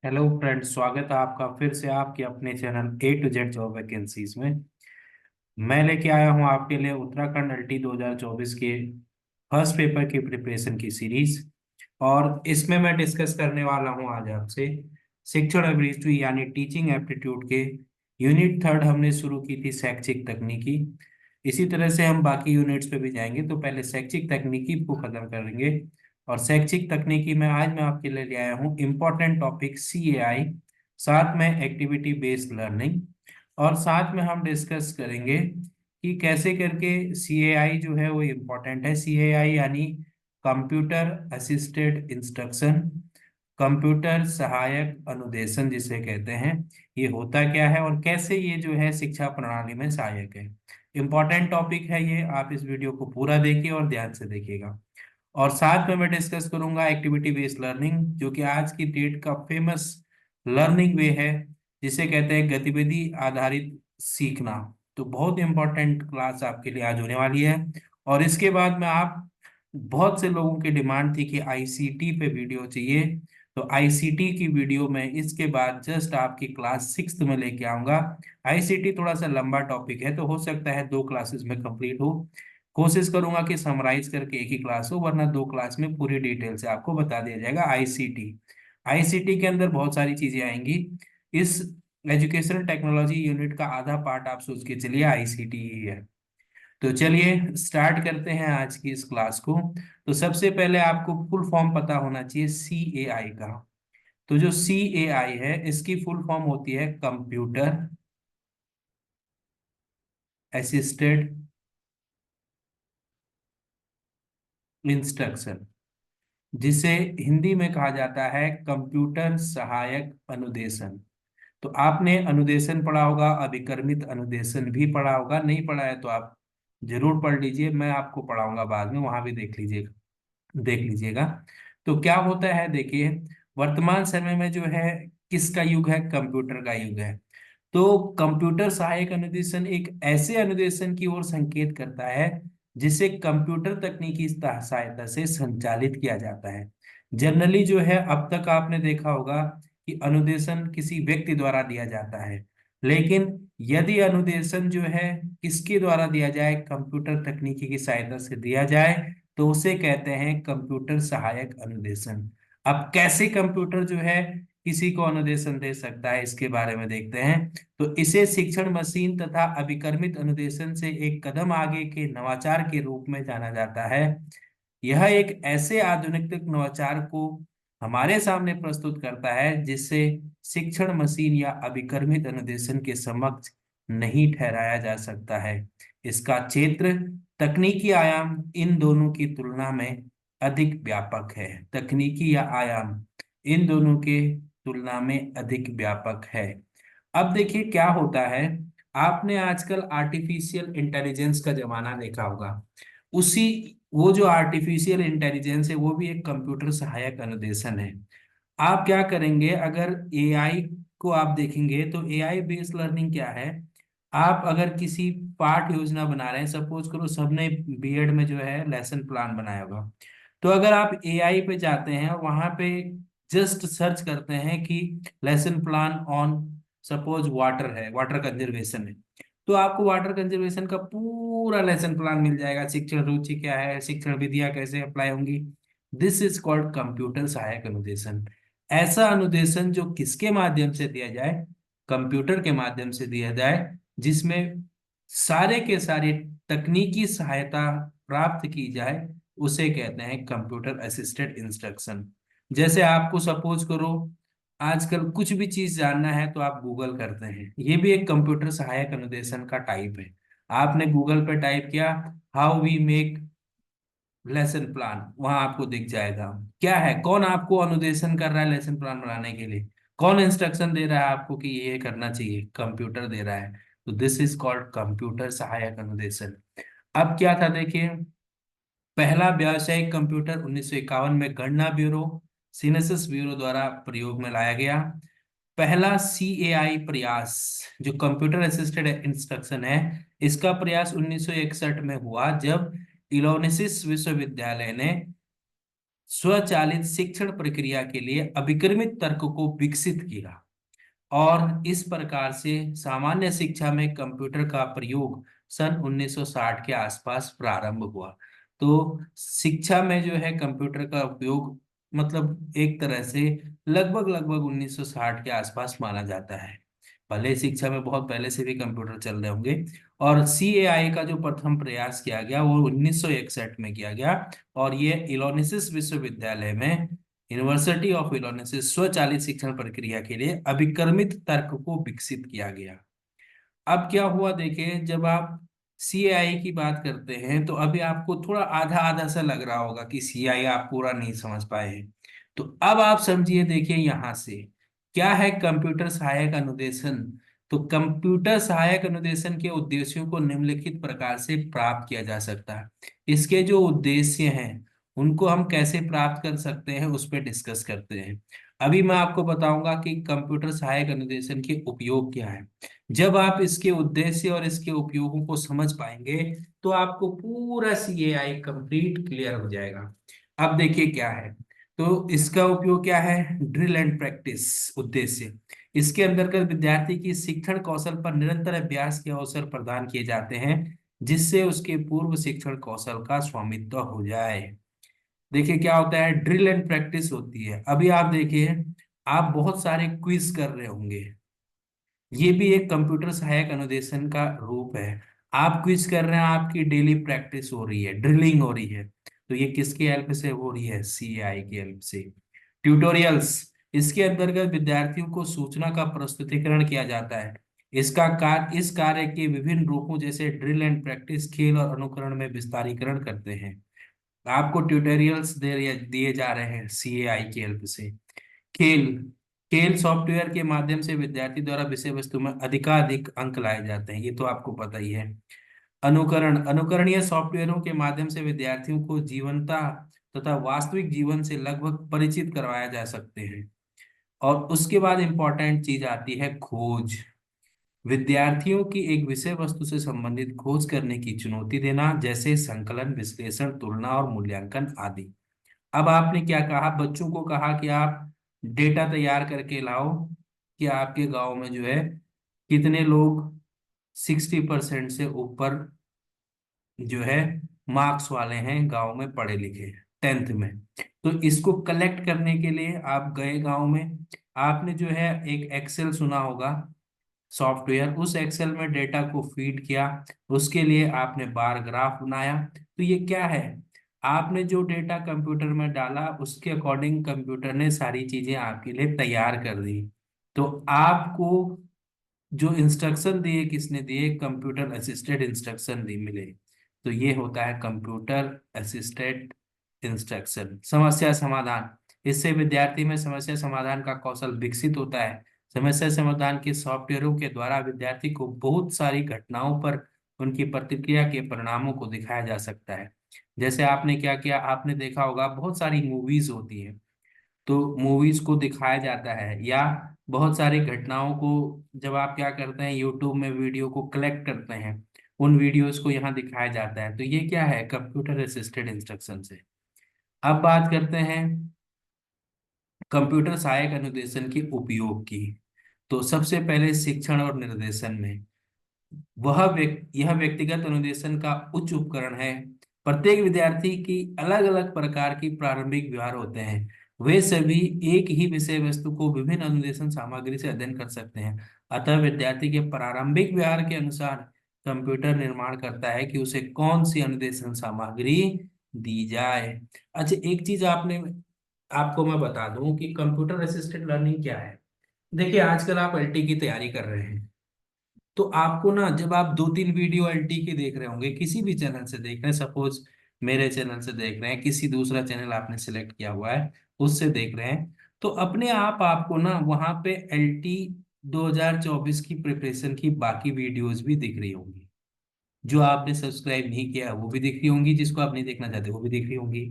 Hello friends, स्वागत है आपका फिर से आपके अपने channel A to Z job vacancies में। मैं लेके आया हूं आपके लिए उत्तराखंड एलटी 2024 के फर्स्ट पेपर की प्रिपरेशन की सीरीज। और इसमें मैं डिस्कस करने वाला हूं आज आपसे शिक्षण अभिरुचि यानी टीचिंग एप्टीट्यूड के यूनिट थर्ड हमने शुरू की थी शैक्षिक तकनीकी। इसी तरह से हम बाकी यूनिट्स पे भी जाएंगे, तो पहले शैक्षिक तकनीकी को खत्म करेंगे। और शैक्षिक तकनीकी में आज मैं आपके लिए ले आया हूँ इम्पोर्टेंट टॉपिक CAI, साथ में एक्टिविटी बेस्ड लर्निंग। और साथ में हम डिस्कस करेंगे कि कैसे करके CAI जो है वो इम्पोर्टेंट है। CAI यानी कंप्यूटर असिस्टेड इंस्ट्रक्शन, कंप्यूटर सहायक अनुदेशन जिसे कहते हैं। ये होता क्या है और कैसे ये जो है शिक्षा प्रणाली में सहायक है। इम्पोर्टेंट टॉपिक है ये, आप इस वीडियो को पूरा देखिए और ध्यान से देखिएगा। और साथ में मैं डिस्कस करूंगा एक्टिविटी बेस्ड लर्निंग, जो कि आज की डेट का फेमस लर्निंग वे है, जिसे कहते हैं गतिविधि आधारित सीखना। तो बहुत इंपॉर्टेंट क्लास आपके लिए आज होने वाली है। और इसके बाद में आप बहुत से लोगों की डिमांड थी कि आईसीटी पे वीडियो चाहिए, तो आईसीटी की वीडियो में इसके बाद जस्ट आपकी क्लास सिक्स्थ में लेके आऊंगा। आईसीटी थोड़ा सा लंबा टॉपिक है, तो हो सकता है 2 क्लासेस में कंप्लीट हो। कोशिश करूंगा कि समराइज करके एक ही क्लास हो, वरना 2 क्लास में पूरी डिटेल से आपको बता दिया जाएगा। आईसीटी, आईसीटी के अंदर बहुत सारी चीजें आएंगी। इस एजुकेशनल टेक्नोलॉजी यूनिट का आधा पार्ट आप सोच के चलिए आईसीटी ही है। तो चलिए स्टार्ट करते हैं आज की इस क्लास को। तो सबसे पहले आपको फुल फॉर्म पता होना चाहिए CAI का। तो जो CAI है इसकी फुल फॉर्म होती है कंप्यूटर असिस्टेड इंस्ट्रक्शन, जिसे हिंदी में कहा जाता है कंप्यूटर सहायक अनुदेशन। तो आपने अनुदेशन पढ़ा होगा, अभिकर्मित अनुदेशन भी पढ़ा होगा। नहीं पढ़ा है तो आप जरूर पढ़ लीजिए, मैं आपको पढ़ाऊंगा बाद में, वहां भी देख लीजिएगा। तो क्या होता है देखिए, वर्तमान समय में जो है किसका युग है, कंप्यूटर का युग है। तो कंप्यूटर सहायक अनुदेशन एक ऐसे अनुदेशन की ओर संकेत करता है जिसे कंप्यूटर तकनीकी सहायता से संचालित किया जाता है। जनरली जो है अब तक आपने देखा होगा कि अनुदेशन किसी व्यक्ति द्वारा दिया जाता है, लेकिन यदि अनुदेशन जो है किसके द्वारा दिया जाए, कंप्यूटर तकनीकी की सहायता से दिया जाए, तो उसे कहते हैं कंप्यूटर सहायक अनुदेशन। अब कैसे कंप्यूटर जो है किसी को अनुदेशन दे सकता है, इसके बारे में देखते हैं। तो इसे शिक्षण मशीन तथा अभिकर्मित अनुदेशन से एक कदम आगे के नवाचार के रूप में जाना जाता है। यह एक ऐसे आधुनिक नवाचार को हमारे सामने प्रस्तुत करता है जिससे शिक्षण मशीन या अभिकर्मित अनुदेशन के समक्ष नहीं ठहराया जा सकता है। इसका क्षेत्र, तकनीकी आयाम इन दोनों की तुलना में अधिक व्यापक है। तकनीकी या आयाम इन दोनों के तुलना में अधिक व्यापक है। अब देखिए क्या होता है, आपने आजकल आर्टिफिशियल इंटेलिजेंस का जमाना देखा होगा। उसी वो जो आर्टिफिशियल इंटेलिजेंस है वो भी एक कंप्यूटर सहायक अनुदेशन है। आप क्या करेंगे, अगर एआई को आप देखेंगे तो एआई बेस्ड लर्निंग क्या है। आप अगर किसी पाठ योजना बना रहे हैं, सपोज करो सबने बीएड में जो है लेसन प्लान बनाया होगा, तो अगर आप एआई पे जाते हैं वहां पे जस्ट सर्च करते हैं कि lesson plan on suppose water है, वाटर कंजर्वेशन है, तो आपको वाटर कंजर्वेशन का पूरा लेसन प्लान मिल जाएगा। शिक्षण रुचि क्या है, शिक्षण विधियां कैसे अप्लाई होंगी। दिस इज कॉल्ड कंप्यूटर सहायक अनुदेशन। ऐसा अनुदेशन जो किसके माध्यम से दिया जाए, कंप्यूटर के माध्यम से दिया जाए, जिसमें सारे के सारे तकनीकी सहायता प्राप्त की जाए, उसे कहते हैं कंप्यूटर असिस्टेड इंस्ट्रक्शन। जैसे आपको सपोज करो आजकल कुछ भी चीज जानना है तो आप गूगल करते हैं, ये भी एक कंप्यूटर सहायक अनुदेशन का टाइप है। आपने गूगल पे टाइप किया how we make lesson plan, वहां आपको दिख जाएगा। क्या है, कौन आपको अनुदेशन कर रहा है लेसन प्लान बनाने के लिए, कौन इंस्ट्रक्शन दे रहा है आपको कि ये करना चाहिए, कंप्यूटर दे रहा है। तो दिस इज कॉल्ड कंप्यूटर सहायक अनुदेशन। अब क्या था देखिए, पहला व्यावसायिक कंप्यूटर 1951 में गणना ब्यूरो सिनेसिस ब्यूरो द्वारा प्रयोग में लाया गया। पहला CAI प्रयास जो कंप्यूटर असिस्टेड इंस्ट्रक्शन है, इसका प्रयास 1961 में हुआ जब इलोनेसिस विश्वविद्यालय ने स्वचालित शिक्षण प्रक्रिया के लिए अभिक्रमित तर्क को विकसित किया, और इस प्रकार से सामान्य शिक्षा में कंप्यूटर का प्रयोग सन 1960 के आसपास प्रारंभ हुआ। तो शिक्षा में जो है कंप्यूटर का उपयोग मतलब एक तरह से लगभग लगभग 1960 के आसपास माना जाता है। भले शिक्षा में बहुत पहले से भी कंप्यूटर चल रहे होंगे। और सीएआई का जो प्रथम प्रयास किया गया वो 1961 में किया गया, और ये इलोनिसिस विश्वविद्यालय में, यूनिवर्सिटी ऑफ इलोनिसिस, स्वचालित शिक्षण प्रक्रिया के लिए अभिक्रमित तर्क को विकसित किया गया। अब क्या हुआ देखिए, जब आप सीआई की बात करते हैं तो अभी आपको थोड़ा आधा आधा सा लग रहा होगा कि सीआई आप पूरा नहीं समझ पाए हैं। तो अब आप समझिए, देखिए यहां से क्या है कंप्यूटर सहायक अनुदेशन। तो कंप्यूटर सहायक अनुदेशन के उद्देश्यों को निम्नलिखित प्रकार से प्राप्त किया जा सकता है। इसके जो उद्देश्य हैं उनको हम कैसे प्राप्त कर सकते हैं उस पर डिस्कस करते हैं। अभी मैं आपको बताऊंगा कि कंप्यूटर सहायक अनुदेशन के उपयोग क्या है। जब आप इसके उद्देश्य और इसके उपयोगों को समझ पाएंगे तो आपको पूरा सीएआई कंप्लीट क्लियर हो जाएगा। अब देखिए क्या है। तो इसका उपयोग क्या है, ड्रिल एंड प्रैक्टिस। उद्देश्य, इसके अंतर्गत विद्यार्थी की शिक्षण कौशल पर निरंतर अभ्यास के अवसर प्रदान किए जाते हैं, जिससे उसके पूर्व शिक्षण कौशल का स्वामित्व हो जाए। देखिए क्या होता है, ड्रिल एंड प्रैक्टिस होती है। अभी आप देखिए, आप बहुत सारे क्विज कर रहे होंगे, ये भी एक कंप्यूटर सहायक अनुदेशन का रूप है। आप क्विज कर रहे हैं, आपकी डेली प्रैक्टिस हो रही है, ड्रिलिंग हो रही है। तो ये किसकी हेल्प से हो रही है, सीएआई की हेल्प से। ट्यूटोरियल्स, इसके अंतर्गत विद्यार्थियों को सूचना का प्रस्तुतिकरण किया जाता है। इस कार्य के विभिन्न रूपों जैसे ड्रिल एंड प्रैक्टिस, खेल और अनुकरण में विस्तारीकरण करते हैं। आपको ट्यूटोरियल्स दे दिए जा रहे हैं सीएआई की हेल्प से। खेल, खेल सॉफ्टवेयर के माध्यम से विद्यार्थी द्वारा विषय वस्तु में अधिकाधिक अंक लाए जाते हैं, ये तो आपको पता ही है। अनुकरण, अनुकरणीय सॉफ्टवेयरों के माध्यम से विद्यार्थियों को जीवंता तथा वास्तविक जीवन से लगभग परिचित करवाया जा सकते हैं। और उसके बाद इंपॉर्टेंट चीज आती है खोज। विद्यार्थियों की एक विषय वस्तु से संबंधित खोज करने की चुनौती देना, जैसे संकलन, विश्लेषण, तुलना और मूल्यांकन आदि। अब आपने क्या कहा, बच्चों को कहा कि आप डेटा तैयार करके लाओ कि आपके गांव में जो है कितने लोग 60% से ऊपर जो है मार्क्स वाले हैं गांव में, पढ़े लिखे 10th में। तो इसको कलेक्ट करने के लिए आप गए गांव में, आपने जो है एक एक्सेल सुना होगा सॉफ्टवेयर, उस एक्सेल में डेटा को फीड किया। उसके लिए आपने बार ग्राफ बनाया। तो ये क्या है, आपने जो डेटा कंप्यूटर में डाला उसके अकॉर्डिंग कंप्यूटर ने सारी चीजें आपके लिए तैयार कर दी। तो आपको जो इंस्ट्रक्शन दिए किसने दिए, कंप्यूटर असिस्टेड इंस्ट्रक्शन दी मिले। तो ये होता है कंप्यूटर असिस्टेड इंस्ट्रक्शन। समस्या समाधान, इससे विद्यार्थी में समस्या समाधान का कौशल विकसित होता है। समस्या समाधान के सॉफ्टवेयरों के द्वारा विद्यार्थी को बहुत सारी घटनाओं पर उनकी प्रतिक्रिया के परिणामों को दिखाया जा सकता है। जैसे आपने क्या किया, आपने देखा होगा बहुत सारी मूवीज होती हैं, तो मूवीज को दिखाया जाता है, या बहुत सारी घटनाओं को जब आप क्या करते हैं यूट्यूब में वीडियो को कलेक्ट करते हैं, उन वीडियोस को यहाँ दिखाया जाता है। तो ये क्या है, कंप्यूटर असिस्टेड इंस्ट्रक्शन से। अब बात करते हैं कंप्यूटर सहायक अनुदेशन के उपयोग की। तो सबसे पहले शिक्षण और निर्देशन में, यह व्यक्तिगत अनुदेशन का उच्च उपकरण है। प्रत्येक विद्यार्थी की अलग अलग प्रकार की प्रारंभिक व्यवहार होते हैं। वे सभी एक ही विषय वस्तु को विभिन्न अनुदेशन सामग्री से अध्ययन कर सकते हैं। अतः विद्यार्थी के प्रारंभिक व्यवहार के अनुसार कंप्यूटर निर्माण करता है कि उसे कौन सी अनुदेशन सामग्री दी जाए। अच्छा, एक चीज आपको मैं बता दूं कि कंप्यूटर असिस्टेड लर्निंग क्या है। देखिए आजकल आप एलटी की तैयारी कर रहे हैं, तो आपको ना जब आप 2-3 वीडियो एलटी के देख रहे होंगे, किसी भी चैनल से देख रहे हैं, सपोज मेरे चैनल से देख रहे हैं, किसी दूसरा चैनल आपने सिलेक्ट किया हुआ है उससे देख रहे हैं, तो अपने आप आपको ना वहां पे एलटी 2024 की प्रिपरेशन की बाकी वीडियोस भी दिख रही होंगी। जो आपने सब्सक्राइब नहीं किया वो भी दिख रही होंगी, जिसको आप नहीं देखना चाहते वो भी दिख रही होंगी।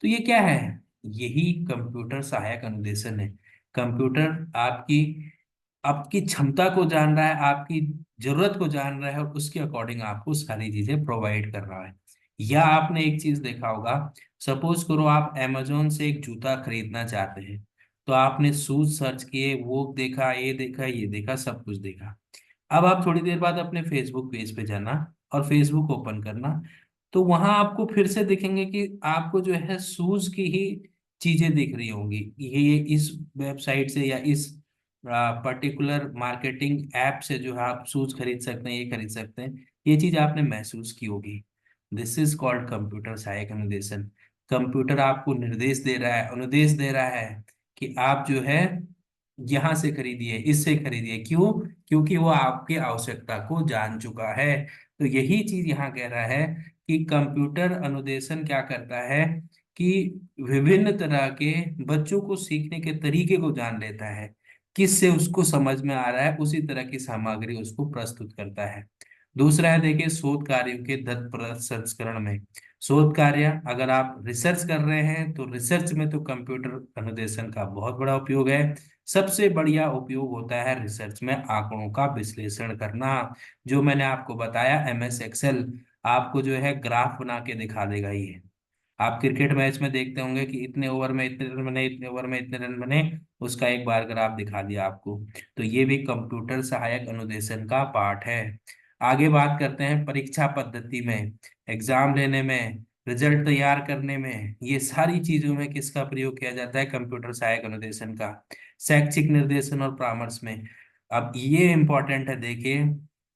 तो ये क्या है, यही कंप्यूटर सहायक अनुदेशन है। कंप्यूटर आपकी आपकी क्षमता को जान रहा है, आपकी जरूरत को जान रहा है, और उसके अकॉर्डिंग आपको सारी चीजें प्रोवाइड कर रहा है। या आपने एक चीज देखा होगा, सपोज करो आप अमेजोन से एक जूता खरीदना चाहते हैं, तो आपने शूज सर्च किए, वो देखा, ये देखा, ये देखा, सब कुछ देखा। अब आप थोड़ी देर बाद अपने फेसबुक पेज पे जाना और फेसबुक ओपन करना, तो वहां आपको फिर से दिखेंगे कि आपको जो है शूज की ही चीजें दिख रही होंगी। ये इस वेबसाइट से या इस पर्टिकुलर मार्केटिंग ऐप से जो है आप शूज खरीद सकते हैं, ये खरीद सकते हैं, ये चीज आपने महसूस की होगी। दिस इज कॉल्ड कंप्यूटर सहायक अनुदेशन। कंप्यूटर आपको निर्देश दे रहा है, अनुदेश दे रहा है कि आप जो है यहाँ से खरीदिए, इससे खरीदिए। क्यों? क्योंकि वो आपकी आवश्यकता को जान चुका है। तो यही चीज यहाँ कह रहा है कि कंप्यूटर अनुदेशन क्या करता है कि विभिन्न तरह के बच्चों को सीखने के तरीके को जान लेता है, किससे उसको समझ में आ रहा है, उसी तरह की सामग्री उसको प्रस्तुत करता है। दूसरा है, देखिए, शोध कार्यों के दत्त प्रसंस्करण में। शोध कार्य अगर आप रिसर्च कर रहे हैं तो रिसर्च में तो कंप्यूटर अनुदेशन का बहुत बड़ा उपयोग है। सबसे बढ़िया उपयोग होता है रिसर्च में आंकड़ों का विश्लेषण करना। जो मैंने आपको बताया, एमएस एक्सेल आपको जो है ग्राफ बना के दिखा देगा ये। आप क्रिकेट मैच में देखते होंगे कि इतने ओवर में इतने रन बने, इतने ओवर में इतने रन बने, उसका एक बार ग्राफ दिखा दिया आपको। तो ये भी कंप्यूटर सहायक अनुदेशन का पार्ट है। आगे बात करते हैं परीक्षा पद्धति में, एग्जाम लेने में, रिजल्ट तैयार करने में, ये सारी चीजों में किसका प्रयोग किया जाता है? कंप्यूटर सहायक अनुदेशन का। शैक्षिक निर्देशन और परामर्श में, अब ये इंपॉर्टेंट है, देखिए,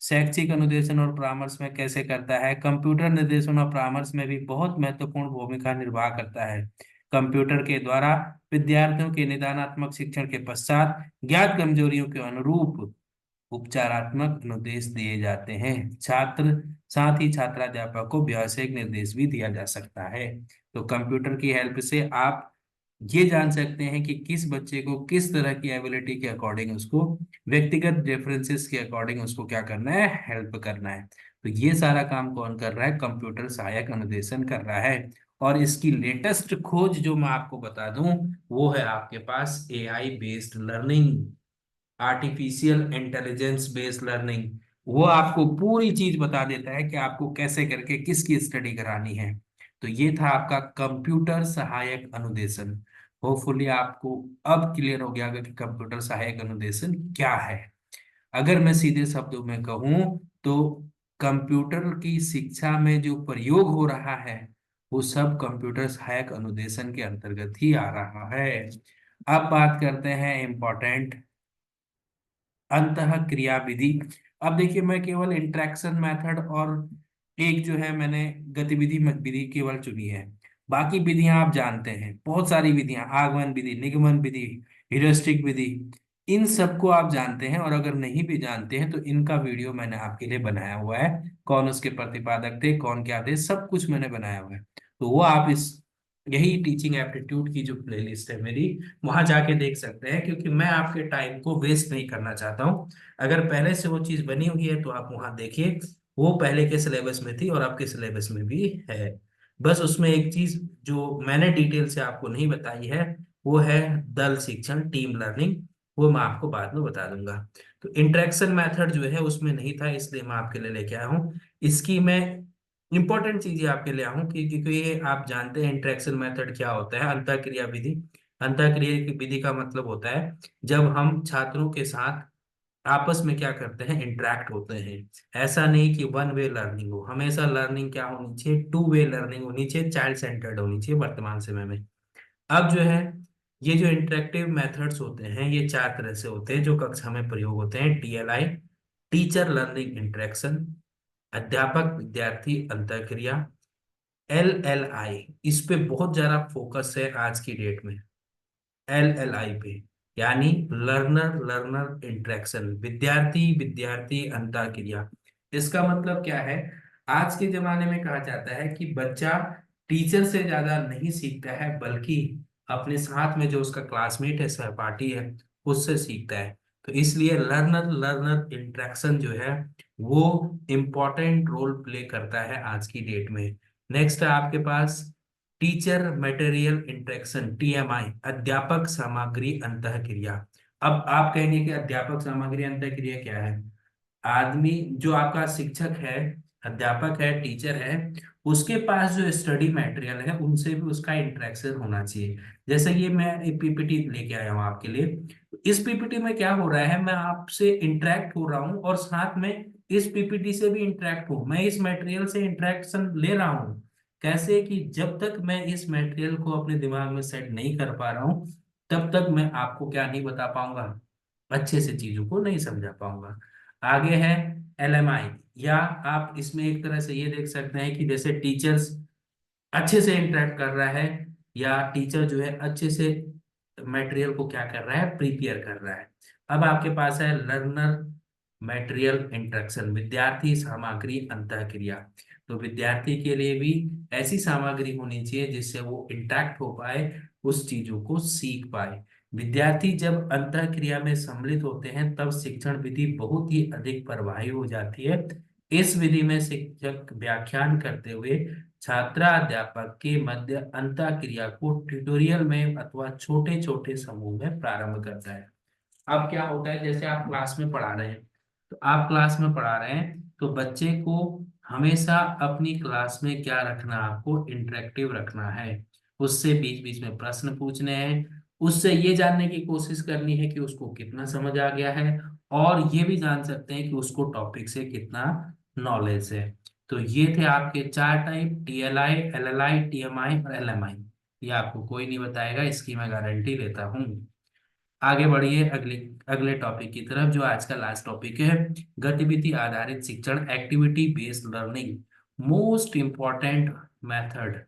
शैक्षिक अनुदेशन और परामर्श में कैसे करता है? कंप्यूटर निर्देशन और परामर्श में भी बहुत महत्वपूर्ण भूमिका निर्वाह करता है। कंप्यूटर के द्वारा विद्यार्थियों के निदानात्मक शिक्षण के पश्चात ज्ञात कमजोरियों के अनुरूप उपचारात्मक निर्देश दिए जाते हैं। छात्र साथ ही छात्राध्यापक को व्यावसायिक निर्देश भी दिया जा सकता है। तो कंप्यूटर की हेल्प से आप ये जान सकते हैं कि किस बच्चे को किस तरह की एबिलिटी के अकॉर्डिंग उसको, व्यक्तिगत डिफरेंसेस के अकॉर्डिंग उसको क्या करना है? हेल्प करना है। तो ये सारा काम कौन कर रहा है? कंप्यूटर सहायक अनुदेशन कर रहा है। और इसकी लेटेस्ट खोज जो मैं आपको बता दूं, वो है आपके पास AI based learning, artificial intelligence based learning. वो आपको पूरी चीज बता देता है कि आपको कैसे करके किसकी स्टडी करानी है। तो ये था आपका कंप्यूटर सहायक अनुदेशन। होपफुली आपको अब क्लियर हो गया होगा कि कंप्यूटर सहायक अनुदेशन क्या है। अगर मैं सीधे शब्दों में कहूं तो कंप्यूटर की शिक्षा में जो प्रयोग हो रहा है वो सब कंप्यूटर सहायक अनुदेशन के अंतर्गत ही आ रहा है। अब बात करते हैं इम्पोर्टेंट अंतः क्रिया विधि। अब देखिए, मैं केवल इंटरेक्शन मेथड और एक जो है मैंने गतिविधि विधि केवल चुनी है। बाकी विधियां आप जानते हैं, बहुत सारी विधियां, आगमन विधि, निगमन विधि, ह्यूरिस्टिक विधि, इन सबको आप जानते हैं। और अगर नहीं भी जानते हैं तो इनका वीडियो मैंने आपके लिए बनाया हुआ है। कौन उसके प्रतिपादक थे, कौन क्या थे, सब कुछ मैंने बनाया हुआ है। तो वो आप इस, यही टीचिंग एप्टीट्यूड की जो प्लेलिस्ट है मेरी, वहां जाके देख सकते हैं, क्योंकि मैं आपके टाइम को वेस्ट नहीं करना चाहता हूँ। अगर पहले से वो चीज बनी हुई है तो आप वहां देखिए, वो पहले के सिलेबस में थी और आपके सिलेबस में भी है। बस उसमें एक चीज जो मैंने डिटेल से आपको नहीं बताई है, वो है दल शिक्षण, टीम लर्निंग। वो मैं आपको बाद में बता दूंगा। तो इंटरेक्शन मेथड जो है उसमें नहीं था, इसलिए मैं आपके लिए लेके आया हूँ। इसकी मैं इंपॉर्टेंट चीजें आपके लिए आऊं कि क्योंकि ये आप जानते हैं इंटरेक्शन मेथड क्या होता है। अंतःक्रिया विधि, अंतःक्रिया की विधि का मतलब होता है जब हम छात्रों के साथ आपस में क्या करते हैं? इंटरेक्ट होते हैं। ऐसा नहीं कि वन वे लर्निंग हो, हमेशा लर्निंग क्या होनी चाहिए? टू वे लर्निंग होनी चाहिए, चाइल्ड सेंटर्ड होनी चाहिए वर्तमान समय में। अब जो है, ये जो इंटरेक्टिव मेथड्स होते हैं ये चार तरह से होते हैं जो कक्षा में प्रयोग होते हैं। टीएलआई, टीचर लर्निंग इंटरेक्शन, अध्यापक विद्यार्थी अंतःक्रिया, एलएलआई, इस पे बहुत ज्यादा फोकस है आज की डेट में, एलएलआई पे, यानी लर्नर लर्नर इंटरेक्शन, विद्यार्थी विद्यार्थी अंतःक्रिया। इसका मतलब क्या है? आज के जमाने में कहा जाता है कि बच्चा टीचर से ज्यादा नहीं सीखता है, बल्कि अपने साथ में जो उसका क्लासमेट है, सहपाठी है, उससे सीखता है। तो इसलिए लर्नर लर्नर इंटरेक्शन जो है वो इम्पोर्टेंट रोल प्ले करता है आज की डेट में। नेक्स्ट है आपके पास टीचर मटेरियल इंटरेक्शन, टीएमआई, अध्यापक सामग्री अंतःक्रिया। अब आप कहेंगे कि अध्यापक सामग्री अंतःक्रिया क्या है? आदमी जो आपका शिक्षक है, अध्यापक है, टीचर है, उसके पास जो स्टडी मटेरियल है उनसे भी उसका इंटरेक्शन होना चाहिए। जैसे ये मैं एक पीपीटी लेके आया हूँ आपके लिए। इस पीपीटी में क्या हो रहा है, मैं आपसे इंटरेक्ट हो रहा हूँ और साथ में इस पीपीटी से भी इंटरेक्ट हूँ, मैं इस मटेरियल से इंटरेक्शन ले रहा हूँ। कैसे कि जब तक मैं इस मटेरियल को अपने दिमाग में सेट नहीं कर पा रहा हूँ, तब तक मैं आपको क्या नहीं बता पाऊंगा, अच्छे से चीजों को नहीं समझा पाऊंगा। आगे है एलएमआई, या आप इसमें एक तरह से ये देख सकते हैं कि जैसे टीचर्स अच्छे से इंटरेक्ट कर रहा है, या टीचर जो है अच्छे से मटेरियल को क्या कर रहा है, प्रिपेयर कर रहा है। अब आपके पास है लर्नर मटेरियल इंटरेक्शन, विद्यार्थी सामग्री अंतःक्रिया। तो विद्यार्थी के लिए भी ऐसी सामग्री होनी चाहिए जिससे वो इंटरेक्ट हो पाए, उस चीजों को सीख पाए। विद्यार्थी जब अंतःक्रिया में सम्मिलित होते हैं तब शिक्षण विधि बहुत ही अधिक प्रभावी हो जाती है। इस विधि में शिक्षक व्याख्यान करते हुए छात्राध्यापक के मध्य अंतःक्रिया को ट्यूटोरियल में अथवा छोटे छोटे समूह में प्रारंभ करता है। अब क्या होता है, जैसे आप क्लास में पढ़ा रहे हैं, तो आप क्लास में पढ़ा रहे हैं तो बच्चे को हमेशा अपनी क्लास में क्या रखना, आपको इंटरेक्टिव रखना है। उससे बीच बीच में प्रश्न पूछने हैं, उससे ये जानने की कोशिश करनी है कि उसको कितना समझ आ गया है, और ये भी जान सकते हैं कि उसको टॉपिक से कितना नॉलेज है। तो ये थे आपके चार टाइप, टीएलआई, एलएलआई, टीएमआई और एलएमआई। ये आपको कोई नहीं बताएगा, इसकी मैं गारंटी लेता हूँ। आगे बढ़िए अगले अगले टॉपिक की तरफ, जो आज का लास्ट टॉपिक है, गतिविधि आधारित शिक्षण, activity based learning, most important method.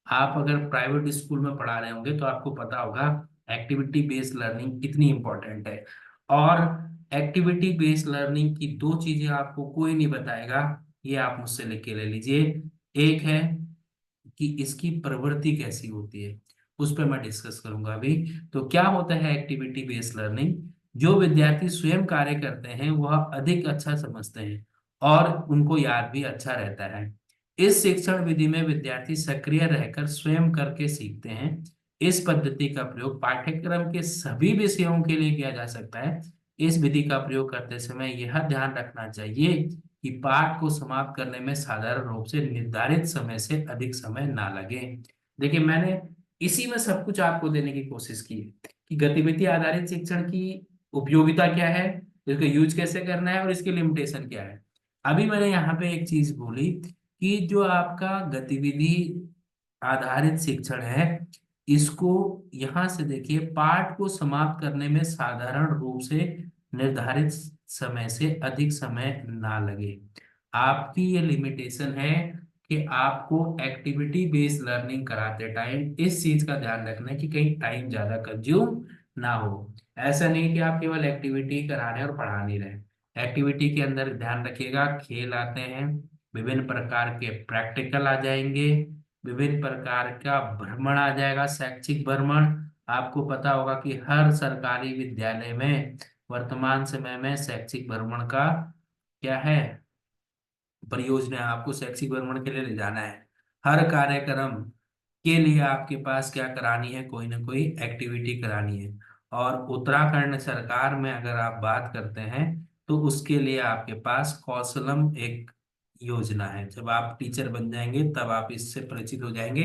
आप अगर प्राइवेट स्कूल में पढ़ा रहे होंगे तो आपको पता होगा एक्टिविटी बेस्ड लर्निंग कितनी इंपॉर्टेंट है। और एक्टिविटी बेस्ड लर्निंग की दो चीजें आपको कोई नहीं बताएगा, ये आप मुझसे लिख के ले लीजिए। एक है कि इसकी प्रवृत्ति कैसी होती है, उस पर मैं डिस्कस करूंगा अभी। तो क्या होता है एक्टिविटी बेस्ड लर्निंग, जो विद्यार्थी स्वयं कार्य करते हैं वह अधिक अच्छा समझते हैं और उनको याद भी अच्छा रहता है। इस शिक्षण विधि में विद्यार्थी सक्रिय रहकर स्वयं करके सीखते हैं। इस पद्धति का प्रयोग पाठ्यक्रम के सभी विषयों के लिए किया जा सकता है। इस विधि का प्रयोग करते समय यह ध्यान रखना चाहिए कि पाठ को समाप्त करने में साधारण रूप से निर्धारित समय से अधिक समय ना लगे। देखिए मैंने इसी में सब कुछ आपको देने की कोशिश की है कि गतिविधि आधारित शिक्षण की उपयोगिता क्या है, इसको यूज कैसे करना है और इसकी लिमिटेशन क्या है। अभी मैंने यहाँ पे एक चीज बोली कि जो आपका गतिविधि आधारित शिक्षण है, इसको यहाँ से देखिए, पाठ को समाप्त करने में साधारण रूप से निर्धारित समय से अधिक समय ना लगे। आपकी ये लिमिटेशन है कि आपको एक्टिविटी बेस्ड लर्निंग कराते टाइम इस चीज का ध्यान रखना है कि कहीं टाइम ज्यादा कंज्यूम ना हो। ऐसा नहीं कि आप केवल एक्टिविटी करा रहे हैं और पढ़ा नहीं रहे। एक्टिविटी के अंदर ध्यान रखिएगा, खेल आते हैं, विभिन्न प्रकार के प्रैक्टिकल आ जाएंगे, विभिन्न प्रकार का भ्रमण आ जाएगा, शैक्षिक भ्रमण। आपको पता होगा कि हर सरकारी विद्यालय में वर्तमान समय में शैक्षिक भ्रमण का क्या है, परियोजना है। आपको शैक्षिक भ्रमण के लिए ले जाना है। हर कार्यक्रम के लिए आपके पास क्या करानी है, कोई ना कोई एक्टिविटी करानी है। और उत्तराखंड सरकार में अगर आप बात करते हैं तो उसके लिए आपके पास कौशलम एक योजना है। जब आप टीचर बन जाएंगे तब आप इससे परिचित हो जाएंगे।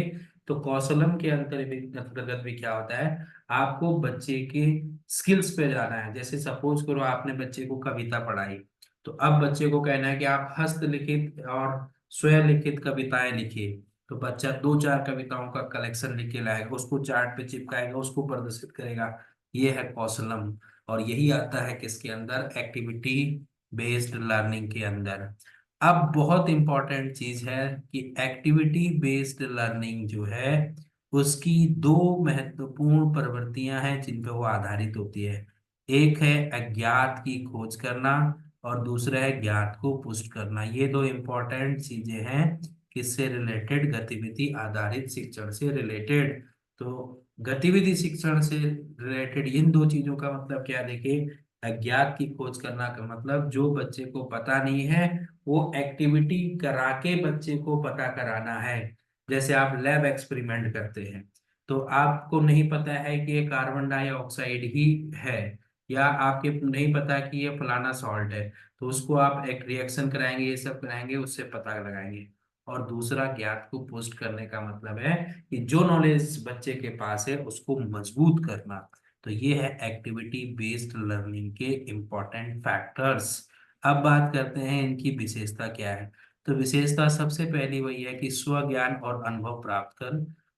तो कौशलम के अंतर्गत भी क्या होता है, आपको बच्चे के स्किल्स पे जाना है। जैसे सपोज करो आपने बच्चे को कविता पढ़ाई, तो अब बच्चे को कहना है कि आप हस्तलिखित और स्वलिखित कविताएं लिखिए। तो बच्चा दो चार कविताओं का कलेक्शन लिख के लाएगा, उसको चार्ट पे चिपकाएगा, उसको प्रदर्शित करेगा। ये है कौशलम। और यही आता है किसके अंदर, एक्टिविटी बेस्ड लर्निंग के अंदर। अब बहुत इंपॉर्टेंट चीज है कि एक्टिविटी बेस्ड लर्निंग जो है उसकी दो महत्वपूर्ण प्रवृत्तियां हैं जिन पे वो आधारित होती है। एक है अज्ञात की खोज करना और दूसरा है ज्ञात को पुष्ट करना। ये दो इंपॉर्टेंट चीजें हैं किससे रिलेटेड, गतिविधि आधारित शिक्षण से रिलेटेड। तो गतिविधि शिक्षण से रिलेटेड इन दो चीजों का मतलब क्या है, देखिए, अज्ञात की खोज करना का मतलब जो बच्चे को पता नहीं है वो एक्टिविटी करा के बच्चे को पता कराना है। जैसे आप लैब एक्सपेरिमेंट करते हैं, तो आपको नहीं पता है कि ये कार्बन डाइऑक्साइड ही है, या आपके नहीं पता कि ये फलाना सॉल्ट है, तो उसको आप एक रिएक्शन कराएंगे, ये सब कराएंगे, उससे पता लगाएंगे। और दूसरा ज्ञान को पुष्ट करने का मतलब है कि जो नॉलेज बच्चे के पास है उसको मजबूत करना। तो ये है एक्टिविटी बेस्ड लर्निंग के इम्पोर्टेंट फैक्टर्स। अब बात करते हैं इनकी विशेषता क्या है। तो विशेषता सबसे पहली वही है कि स्व ज्ञान और अनुभव प्राप्त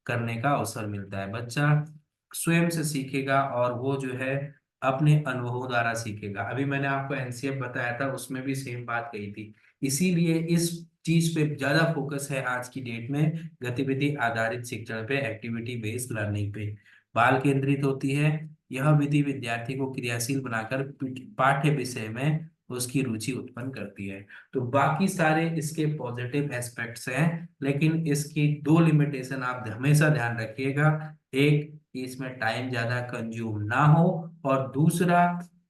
करने का अवसर मिलता है। बच्चा स्वयं से सीखेगा और वो जो है अपने अनुभवों द्वारा सीखेगा। अभी मैंने आपको एनसीएफ बताया था, उसमें भी सेम बात कही थी। इसीलिए इस चीज पे ज्यादा फोकस है आज की डेट में, गतिविधि आधारित शिक्षण पे, एक्टिविटी बेस्ड लर्निंग पे। बाल केंद्रित होती है। यह विधि विद्यार्थी को क्रियाशील बनाकर पाठ्य विषय में उसकी रुचि उत्पन्न करती है। तो बाकी सारे इसके पॉजिटिव एस्पेक्ट्स हैं, लेकिन इसकी दो लिमिटेशन आप हमेशा ध्यान रखिएगा। एक कि इसमें टाइम ज्यादा कंज्यूम ना हो, और दूसरा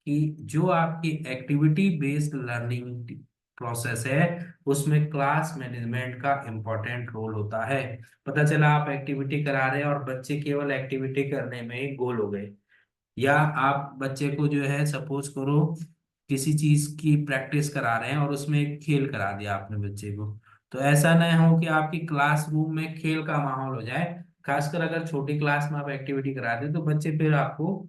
कि जो आपकी एक्टिविटी बेस्ड लर्निंग प्रोसेस है उसमें क्लास मैनेजमेंट का इम्पोर्टेंट रोल होता है। पता चला आप एक्टिविटी करा रहे हैं और बच्चे केवल एक्टिविटी करने में ही गोल हो गए, या आप बच्चे को जो है सपोज करो किसी चीज की प्रैक्टिस करा रहे हैं और उसमें एक खेल करा दिया आपने बच्चे को, तो ऐसा न हो कि आपकी क्लासरूम में खेल का माहौल हो जाए। खासकर अगर छोटी क्लास में आप एक्टिविटी करा दें तो बच्चे फिर आपको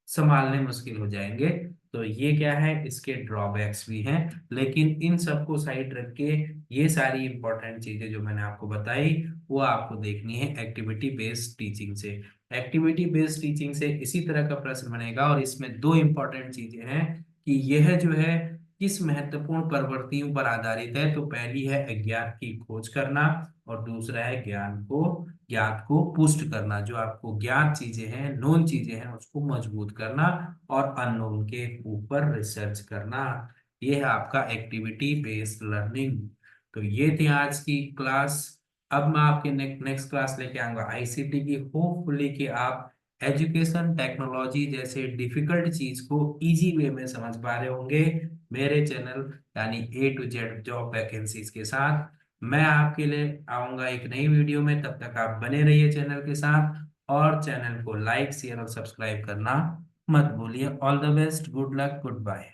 संभालने मुश्किल हो जाएंगे। तो ये क्या है, इसके ड्रॉबैक्स भी हैं। लेकिन इन सबको साइड रख के ये सारी इंपॉर्टेंट चीजें जो मैंने आपको बताई वो आपको देखनी है एक्टिविटी बेस्ड टीचिंग से। एक्टिविटी बेस्ड टीचिंग से इसी तरह का प्रश्न बनेगा, और इसमें दो इंपॉर्टेंट चीजें हैं कि यह जो है किस महत्वपूर्ण प्रवृत्तियों पर आधारित है। तो पहली है अज्ञात की खोज करना, और दूसरा है ज्ञात को पुष्ट करना। जो आपको ज्ञात चीजें हैं, नोन चीजें हैं, उसको मजबूत करना और अननोन के ऊपर रिसर्च करना। ये है आपका एक्टिविटी बेस्ड लर्निंग। तो ये थी आज की क्लास। अब मैं आपके नेक्स्ट क्लास लेके आऊंगा आईसीटी की। होपफुली कि आप एजुकेशन टेक्नोलॉजी जैसे डिफिकल्ट चीज को इजी वे में समझ पा रहे होंगे मेरे चैनल यानी A to Z job vacancies के साथ। मैं आपके लिए आऊंगा एक नई वीडियो में, तब तक आप बने रहिए चैनल के साथ, और चैनल को लाइक शेयर और सब्सक्राइब करना मत भूलिए। All the best, good luck, good bye.